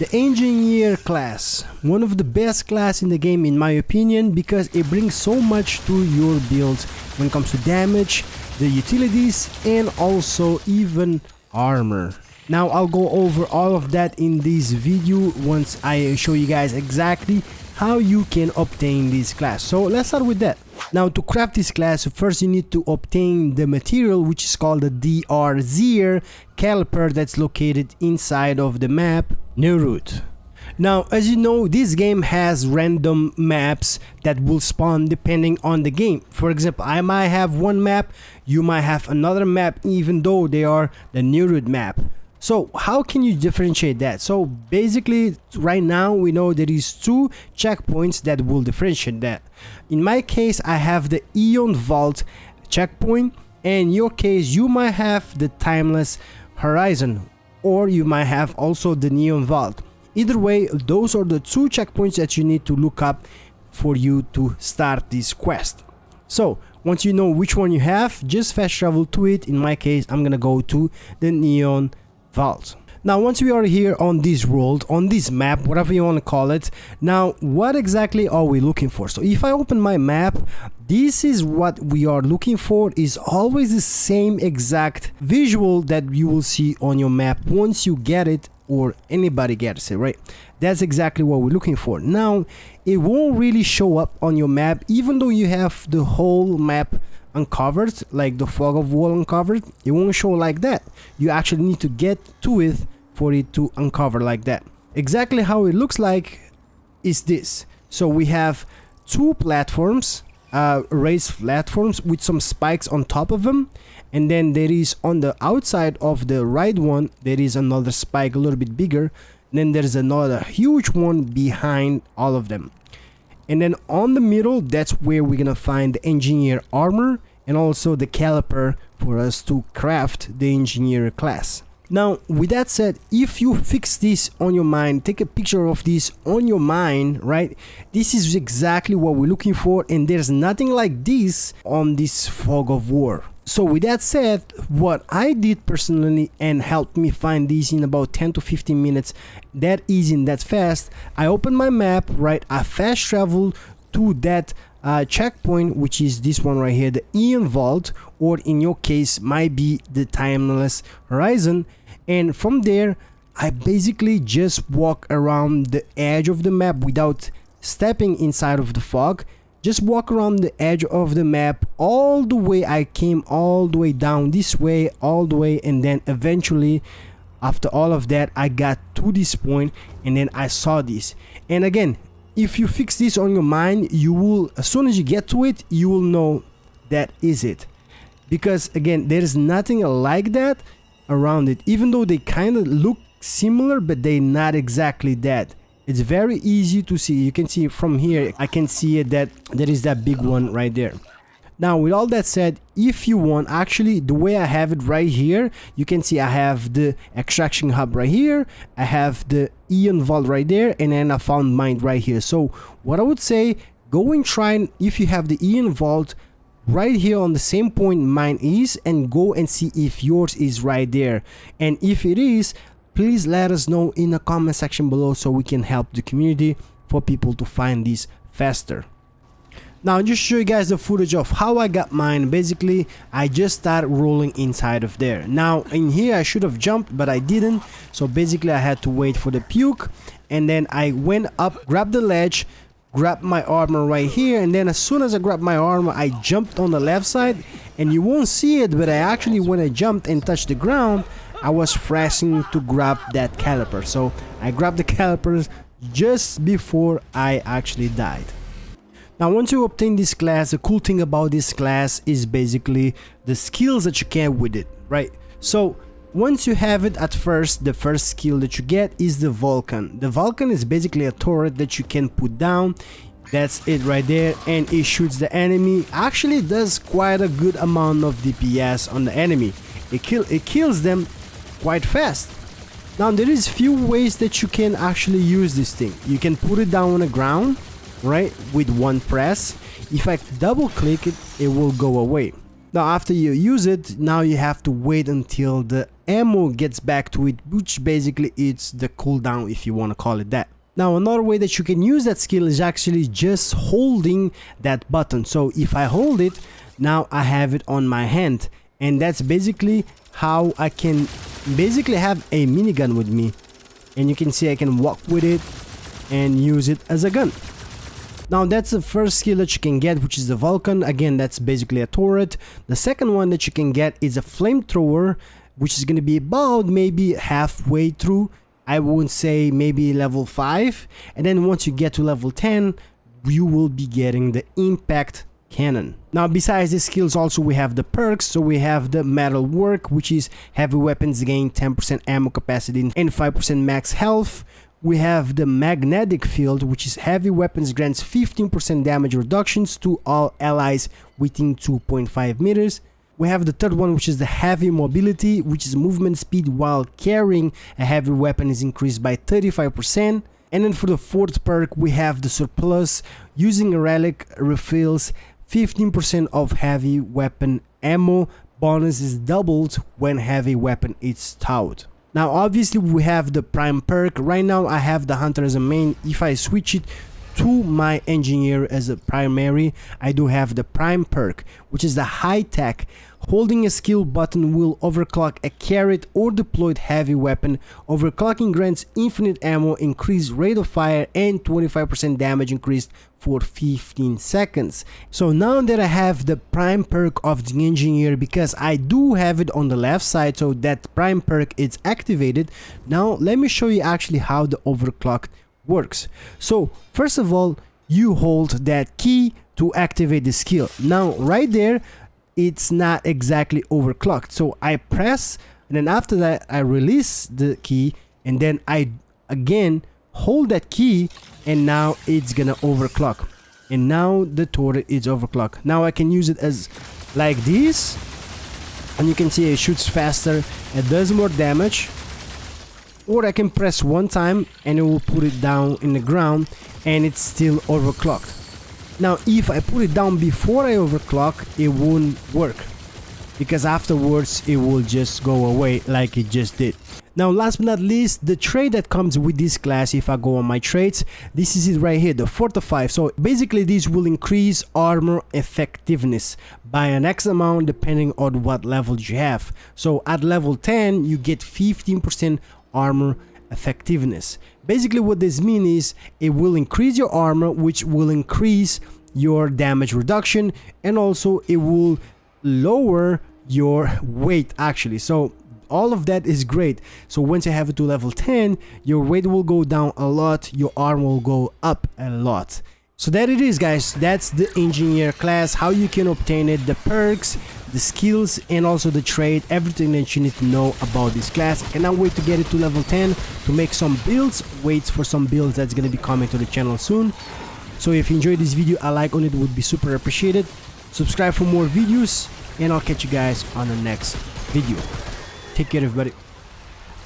The Engineer class, one of the best class in the game in my opinion, because it brings so much to your build when it comes to damage, the utilities, and also even armor. Now I'll go over all of that in this video once I show you guys exactly how you can obtain this class. So let's start with that. Now to craft this class, first you need to obtain the material which is called the DRZ caliper that's located inside of the map Neurut. Now as you know, this game has random maps that will spawn depending on the game. For example, I might have one map, you might have another map, even though they are the Neurut map. So how can you differentiate that? So basically right now we know there is two checkpoints that will differentiate that. In my case I have the Eon Vault checkpoint, and in your case you might have the Timeless Horizon, or you might have also the Neon Vault. Either way, those are the two checkpoints that you need to look up for you to start this quest. So once you know which one you have, just fast travel to it. In my case I'm gonna go to the Neon Vault. Now once we are here on this world, on this map, whatever you want to call it, now what exactly are we looking for? So if I open my map, this is what we are looking for. Is always the same exact visual that you will see on your map once you get it, or anybody gets it, right? That's exactly what we're looking for. Now it won't really show up on your map even though you have the whole map uncovered, like the fog of war uncovered. It won't show like that. You actually need to get to it for it to uncover like that. Exactly how it looks like is this. So we have two platforms, raised platforms with some spikes on top of them, and then there is on the outside of the right one there is another spike a little bit bigger, and then there's another huge one behind all of them. And then on the middle, that's where we're gonna find the engineer armor and also the caliper for us to craft the engineer class. Now with that said, if you fix this on your mind, take a picture of this on your mind, right? This is exactly what we're looking for, and there's nothing like this on this fog of war. So with that said, what I did personally and helped me find this in about 10 to 15 minutes, that easy and that fast, I opened my map, right? I fast traveled to that checkpoint, which is this one right here, the Eon Vault, or in your case might be the Timeless Horizon. And from there I basically just walk around the edge of the map without stepping inside of the fog. Just walk around the edge of the map all the way. I came all the way down this way, all the way, and then eventually after all of that I got to this point, and then I saw this. And again, if you fix this on your mind, you will, as soon as you get to it, you will know that is it. Because again, there is nothing like that around it, even though they kind of look similar, but they're not exactly that. It's very easy to see. You can see from here, I can see it, that there is that big one right there. Now with all that said, if you want, actually the way I have it right here, you can see I have the extraction hub right here, I have the Eon Vault right there, and then I found mine right here. So what I would say, go and try, if you have the Eon Vault right here on the same point mine is, and go and see if yours is right there. And if it is, please let us know in the comment section below so we can help the community for people to find these faster. Now I'll just show you guys the footage of how I got mine. Basically I just started rolling inside of there. Now in here I should have jumped, but I didn't, so basically I had to wait for the puke, and then I went up, grabbed the ledge, grabbed my armor right here, and then as soon as I grabbed my armor I jumped on the left side, and you won't see it, but I actually, when I jumped and touched the ground, I was pressing to grab that caliper. So I grabbed the calipers just before I actually died. Now once you obtain this class, the cool thing about this class is basically the skills that you get with it, right? So once you have it, at first, the first skill that you get is the Vulcan. The Vulcan is basically a turret that you can put down. That's it right there, and it shoots the enemy. Actually does quite a good amount of DPS on the enemy. It kills them quite fast. Now there is few ways that you can actually use this thing. You can put it down on the ground, right, with one press. If I double click it, it will go away. Now after you use it, now you have to wait until the ammo gets back to it, which basically it's the cooldown if you want to call it that. Now another way that you can use that skill is actually just holding that button. So if I hold it, now I have it on my hand, and that's basically how I can basically have a minigun with me. And you can see I can walk with it and use it as a gun. Now that's the first skill that you can get, which is the Vulcan. Again, that's basically a turret. The second one that you can get is a flamethrower, which is going to be about maybe halfway through. I would say maybe level 5. And then once you get to level 10, you will be getting the impact cannon. Now besides these skills also we have the perks. So we have the metal work, which is heavy weapons gain 10% ammo capacity and 5% max health. We have the magnetic field, which is heavy weapons grants 15% damage reductions to all allies within 2.5 meters. We have the third one, which is the heavy mobility, which is movement speed while carrying a heavy weapon is increased by 35%. And then for the fourth perk, we have the surplus. Using a relic refills 15% of heavy weapon ammo. Bonus is doubled when heavy weapon is towed. Now obviously we have the prime perk. Right now I have the hunter as a main. If I switch it to my engineer as a primary, I do have the prime perk, which is the high tech. Holding a skill button will overclock a carried or deployed heavy weapon. Overclocking grants infinite ammo, increased rate of fire, and 25% damage increased for 15 seconds. So now that I have the prime perk of the engineer, because I do have it on the left side, so that prime perk is activated. Now let me show you actually how the overclock works. So first of all, you hold that key to activate the skill. Now right there, it's not exactly overclocked, so I press, and then after that I release the key, and then I again hold that key, and now it's gonna overclock, and now the turret is overclocked. Now I can use it as like this, and you can see it shoots faster, it does more damage. Or I can press one time and it will put it down in the ground and it's still overclocked. Now if I put it down before I overclock, it won't work, because afterwards it will just go away like it just did. Now last but not least, the trait that comes with this class, if I go on my traits, this is it right here, the Fortify. So basically this will increase armor effectiveness by an X amount depending on what level you have. So at level 10 you get 15% armor effectiveness. Basically what this means is it will increase your armor, which will increase your damage reduction, and also it will lower your weight actually. So all of that is great. So once you have it to level 10, your weight will go down a lot, your armor will go up a lot. So that it is, guys. That's the engineer class, how you can obtain it, the perks, the skills, and also the trait, everything that you need to know about this class. I cannot wait to get it to level 10 to make some builds. Wait for some builds that's going to be coming to the channel soon. So if you enjoyed this video, a like on it would be super appreciated. Subscribe for more videos, and I'll catch you guys on the next video. Take care, everybody.